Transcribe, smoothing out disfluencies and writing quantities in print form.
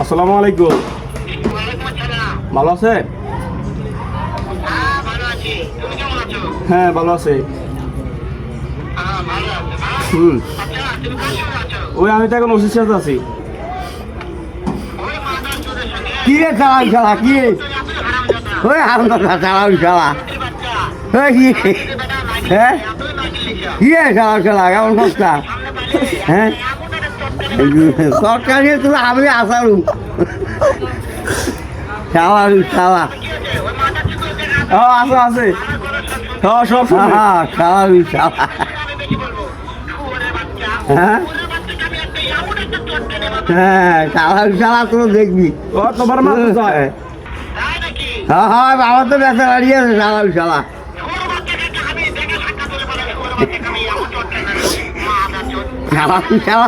আসসালামু আলাইকুম। ভালো আছে? হ্যাঁ ভালো আছে। ওই আমি তো এখন ওষুধ সাথে আছি। কি রে চালান শালা কি রে ওই হারামজাদা চালান শালা ওই কি হ্যাঁ কি রে চালান শালা কেমন কষ্টা হ্যাঁ সরকারি তুই আমি আসারু শালা শালা আছে আছে। হ্যাঁ সব হ্যাঁ শালা শালা হ্যাঁ হ্যাঁ শালা শালা তোর দেখবি ও তোমার মা কোথায়? হ্যাঁ হ্যাঁ আমার তো ব্যথা দাঁড়িয়ে আছে শালা শালা শালা শালা